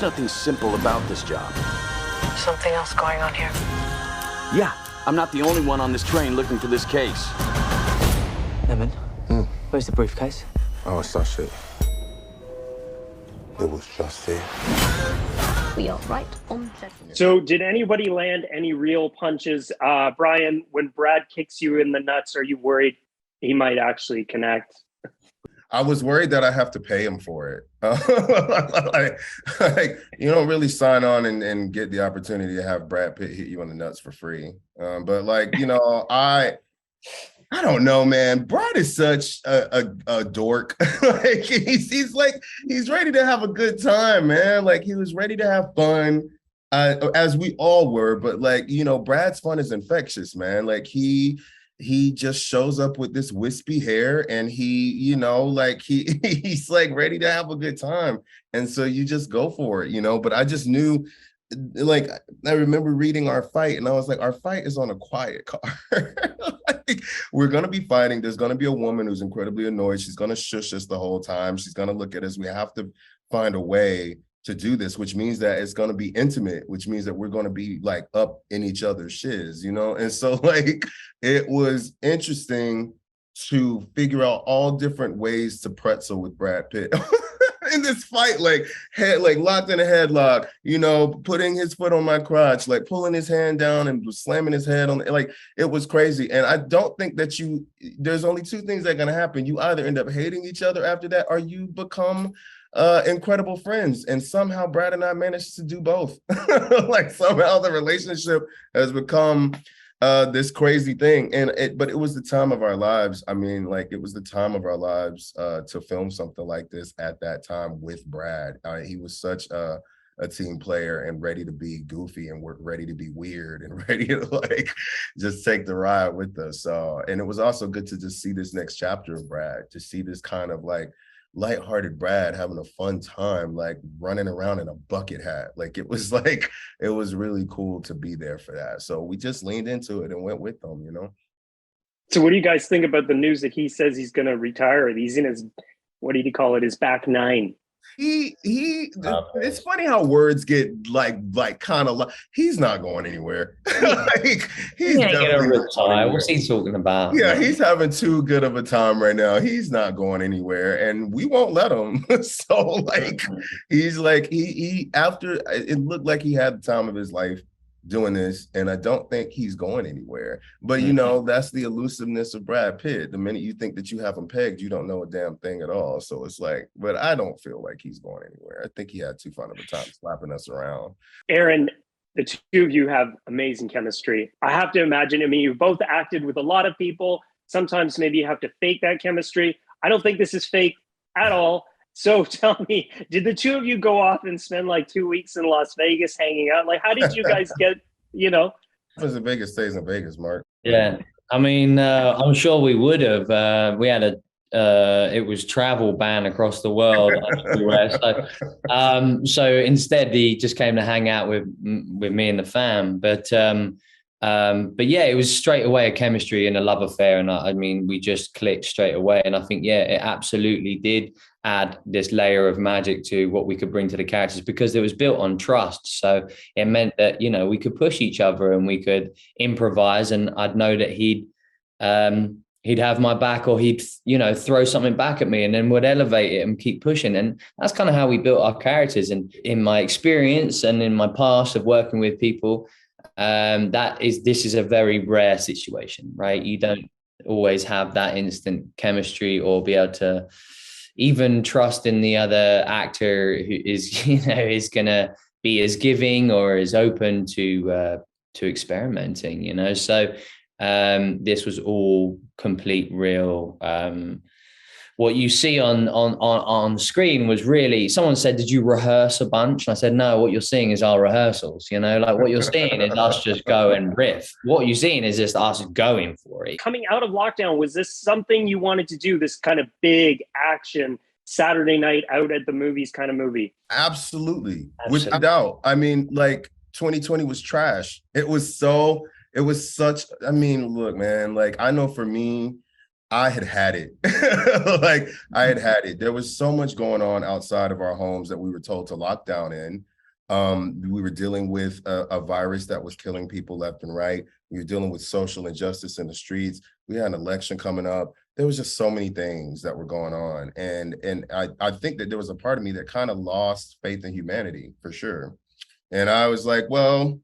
There's nothing simple about this job. Something else going on here? Yeah, I'm not the only one on this train looking for this case. Lemon, where's the briefcase? Oh, it's not shit. It was just there. We are right on definite. So did anybody land any real punches? Bryan, when Brad kicks you in the nuts, are you worried he might actually connect? I was worried that I have to pay him for it. Like, you don't really sign on and get the opportunity to have Brad Pitt hit you on the nuts for free. But like, you know, I don't know, man. Brad is such a dork. Like he's ready to have a good time, man. Like he was ready to have fun, as we all were. But like, you know, Brad's fun is infectious, man. Like he just shows up with this wispy hair and he, you know, like he's like ready to have a good time. And so you just go for it, you know, but I just knew, like, I remember reading our fight and I was like, our fight is on a quiet car. Like, we're going to be fighting. There's going to be a woman who's incredibly annoyed. She's going to shush us the whole time. She's going to look at us. We have to find a way to do this, which means that it's going to be intimate, which means that we're going to be like up in each other's shiz, you know? And so like, it was interesting to figure out all different ways to pretzel with Brad Pitt in this fight, like locked in a headlock, you know, putting his foot on my crotch, like pulling his hand down and slamming his head on, like, it was crazy. And I don't think that there's only two things that are going to happen. You either end up hating each other after that, or you become incredible friends. And somehow Brad and I managed to do both. Like somehow the relationship has become this crazy thing. But it was the time of our lives. I mean, like, it was the time of our lives to film something like this at that time with Brad. He was such a team player and ready to be goofy and ready to be weird and ready to like just take the ride with us. And it was also good to just see this next chapter of Brad, to see this kind of like lighthearted Brad having a fun time, like running around in a bucket hat. Like it was really cool to be there for that. So we just leaned into it and went with them, you know? So what do you guys think about the news that he says he's going to retire? He's in his, what did he call it? His back nine. It's funny how words get like kind of like, he's not going anywhere. Like he's he ain't gonna retire. What's he talking about? Yeah, he's having too good of a time right now. He's not going anywhere, and we won't let him. So like, he's like he after it looked like he had the time of his life doing this, and I don't think he's going anywhere. But you know, that's the elusiveness of Brad Pitt. The minute you think that you have him pegged, you don't know a damn thing at all. So it's like, but I don't feel like he's going anywhere. I think he had too fun of a time slapping us around. Aaron, the two of you have amazing chemistry. I have to imagine, I mean, you've both acted with a lot of people. Sometimes maybe you have to fake that chemistry. I don't think this is fake at all. So tell me, did the two of you go off and spend like 2 weeks in Las Vegas hanging out? Like, how did you guys get, you know? As in Vegas stays in Vegas, Mark. Yeah. I mean, I'm sure we would have. We had it was travel ban across the world. So instead he just came to hang out with me and the fam. But yeah, it was straight away a chemistry and a love affair. And I mean, we just clicked straight away. And I think, yeah, it absolutely did add this layer of magic to what we could bring to the characters, because it was built on trust. So it meant that, you know, we could push each other and we could improvise, and I'd know that he'd have my back, or he'd, you know, throw something back at me, and then would elevate it and keep pushing. And that's kind of how we built our characters. And in my experience and in my past of working with people, this is a very rare situation, right? You don't always have that instant chemistry or be able to even trust in the other actor who is, you know, is going to be as giving or as open to experimenting, you know? So this was all complete real. What you see on screen was really, someone said, did you rehearse a bunch? And I said, no, what you're seeing is our rehearsals, you know, like what you're seeing is us just go and riff. What you're seeing is just us going for it. Coming out of lockdown, was this something you wanted to do, this kind of big action Saturday night out at the movies kind of movie? Absolutely. Without doubt. I mean, like 2020 was trash. It was such, I mean, look, man, like I know for me, I had it. Like I had it. There was so much going on outside of our homes that we were told to lock down in. We were dealing with a virus that was killing people left and right. We were dealing with social injustice in the streets. We had an election coming up. There was just so many things that were going on. And I think that there was a part of me that kind of lost faith in humanity, for sure. And I was like, well,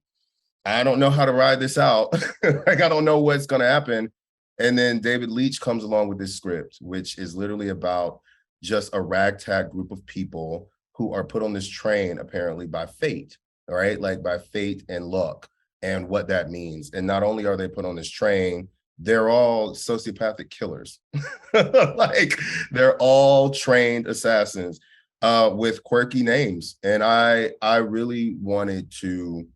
I don't know how to ride this out. Like, I don't know what's going to happen. And then David Leitch comes along with this script, which is literally about just a ragtag group of people who are put on this train, apparently by fate, all right? Like by fate and luck and what that means. And not only are they put on this train, they're all sociopathic killers. Like, they're all trained assassins with quirky names. And I really wanted to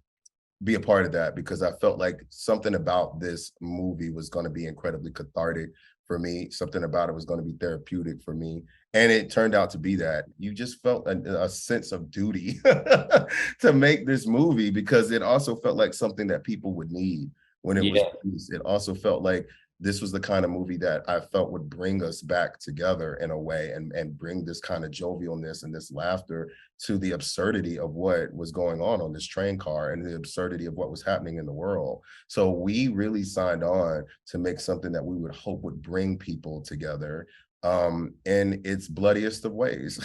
be a part of that because I felt like something about this movie was going to be incredibly cathartic for me. Something about it was going to be therapeutic for me. And it turned out to be that. You just felt a sense of duty to make this movie because it also felt like something that people would need when it was released. It also felt like this was the kind of movie that I felt would bring us back together in a way and bring this kind of jovialness and this laughter to the absurdity of what was going on this train car and the absurdity of what was happening in the world. So we really signed on to make something that we would hope would bring people together in its bloodiest of ways.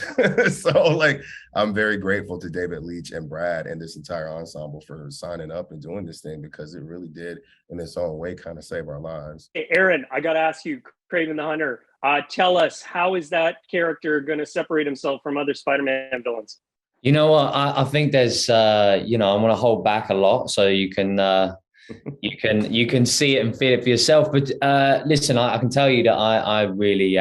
So like, I'm very grateful to David Leitch and Brad and this entire ensemble for signing up and doing this thing because it really did in its own way kind of save our lives. Hey, Aaron, I got to ask you, Kraven the Hunter, tell us, how is that character going to separate himself from other Spider-Man villains? You know what? I think there's, I want to hold back a lot so you can see it and feel it for yourself. But listen, I can tell you that I really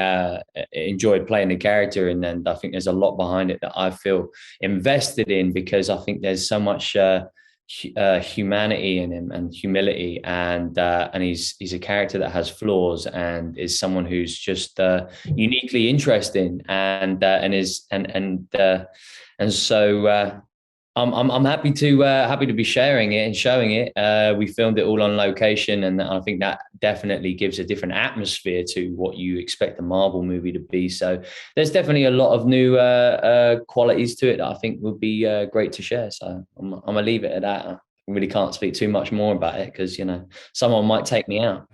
enjoyed playing the character, and I think there's a lot behind it that I feel invested in because I think there's so much humanity in him and humility, and he's a character that has flaws and is someone who's just uniquely interesting and so I'm happy to be sharing it and showing it. We filmed it all on location, and I think that definitely gives a different atmosphere to what you expect a Marvel movie to be. So there's definitely a lot of new qualities to it that I think would be great to share. So I'm gonna leave it at that. I really can't speak too much more about it because someone might take me out.